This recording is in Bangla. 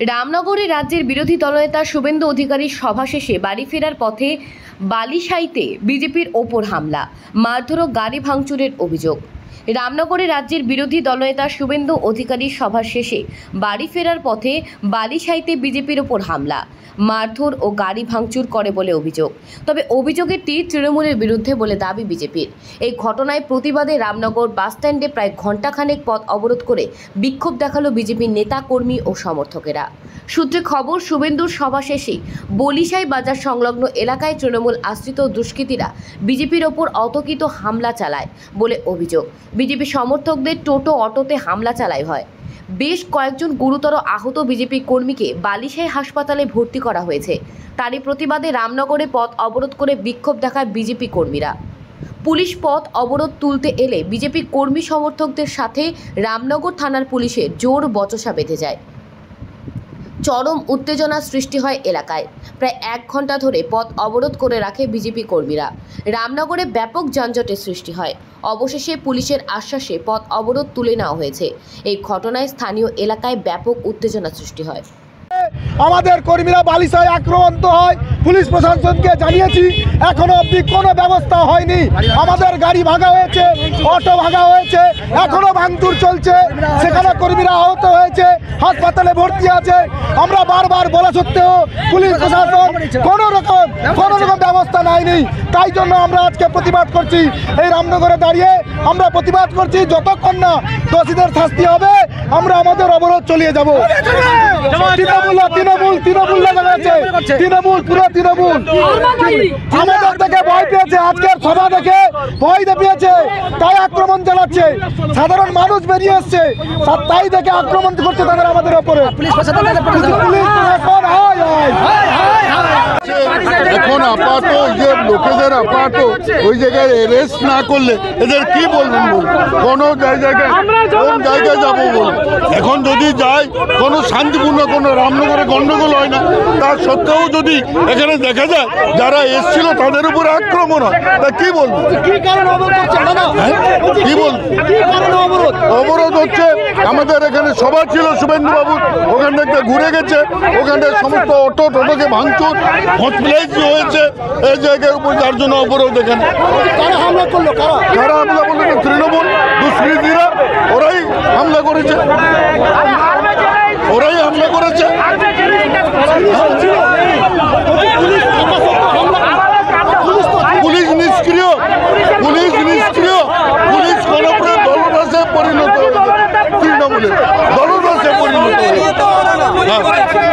রামনগরে রাজ্যের বিরোধী দলনেতা শুভেন্দু অধিকারীর সভা শেষে বাড়ি ফেরার পথে বালিসাইতে বিজেপির ওপর হামলা, মারধর ও গাড়ি ভাঙচুরের অভিযোগ। রামনগরে রাজ্যের বিরোধী দলনেতা শুভেন্দু অধিকারীর সভা শেষে বাড়ি ফেরার পথে বালিসাইতে বিজেপির ওপর হামলা, মারধর ও গাড়ি ভাঙচুর করে বলে অভিযোগ। তবে অভিযোগের তীর তৃণমূলের বিরুদ্ধে বলে দাবি বিজেপির। এই ঘটনায় প্রতিবাদে রামনগর বাসস্ট্যান্ডে প্রায় ঘণ্টাখানেক পথ অবরোধ করে বিক্ষোভ দেখালো বিজেপির নেতা কর্মী ও সমর্থকেরা। সূত্রে খবর, শুভেন্দুর সভা শেষে বলিসাই বাজার সংলগ্ন এলাকায় তৃণমূল আশ্রিত দুষ্কৃতীরা বিজেপির ওপর অতর্কিত হামলা চালায় বলে অভিযোগ। বিজেপি সমর্থকদের টোটো অটোতে হামলা চালায় হয়। বেশ কয়েকজন গুরুতর আহত বিজেপি কর্মীকে বালিসাই হাসপাতালে ভর্তি করা হয়েছে। তারই প্রতিবাদে রামনগরে পথ অবরোধ করে বিক্ষোভ দেখায় বিজেপি কর্মীরা। পুলিশ পথ অবরোধ তুলতে এলে বিজেপি কর্মী সমর্থকদের সাথে রামনগর থানার পুলিশের জোর বচসা বেঁধে যায়। চরম উত্তেজনা সৃষ্টি হয় এলাকায়। প্রায় 1 ঘন্টা ধরে পথ অবরোধ করে রাখে বিজেপি কর্মীরা। রামনগরে ব্যাপক যানজটের সৃষ্টি হয়। অবশেষে পুলিশের আশ্বাসে পথ অবরোধ তুলে নেওয়া হয়েছে। এই ঘটনায় স্থানীয় এলাকায় ব্যাপক উত্তেজনা সৃষ্টি হয়। আমাদের কর্মীরা বালিসায় আক্রান্ত হয়, পুলিশ প্রশাসনকে জানিয়েছি, এখনো অবধি কোনো ব্যবস্থা হয়নি। আমাদের গাড়ি ভাঙা হয়েছে, অটো ভাঙা হয়েছে, এখনো ভাঙচুর চলছে, সেখানে কর্মীরা আহত হয়েছে, হাসপাতালে ভর্তি আছে। আমরা বারবার বলা সত্ত্বেও পুলিশ প্রশাসন কোনো রকম ব্যবস্থা নেয়নি। তাই জন্য আমরা আজকে প্রতিবাদ করছি। এই রামনগরে দাঁড়িয়ে আমরা প্রতিবাদ করছি, যতক্ষণ না দোষীদের শাস্তি হবে আমরা আমাদের অবরোধ চালিয়ে যাব। তৃণমূল পুরো তৃণমূল আমাদের থেকে ভয় পেয়েছে, আজকের সভা দেখে ভয় দেখিয়েছে, তাই আক্রমণ চালাচ্ছে। সাধারণ মানুষ বেরিয়ে এসছে, তাই দেখে আক্রমণ করছে তাদের আমাদের ওপরে। এখন আপাতত যে লোকেদের আপাতত ওই জায়গায় অ্যারেস্ট না করলে এদের কি বলবেন? কোনো জায়গায় কোন জায়গায় যাবো বল? এখন যদি যাই কোনো শান্তিপূর্ণ কোনো রামনগরে গন্ডগোল হয় না, তা সত্ত্বেও যদি এখানে দেখা যায় যারা এসছিল তাদের উপরে আক্রমণ হয়, তা কি বলবো? কি বলবো? অবরোধ হচ্ছে, আমাদের এখানে সভা ছিল শুভেন্দু বাবু, ওখান থেকে ঘুরে গেছে, ওখান থেকে সমস্ত টোটোকে ভাঙচুর হসপিটালাইজ হয়েছে এই জায়গার উপর, যার জন্য অবরোধ। এখানে কারা হামলা করলো? তৃণমূল দুষ্কৃতীরা, ওরাই হামলা করেছে, পুলিশ নিষ্ক্রিয়, পুলিশ কোনো দলদাসে পরিণত হয়েছে, তৃণমূলের দলদাসে পরিণত হয়েছে।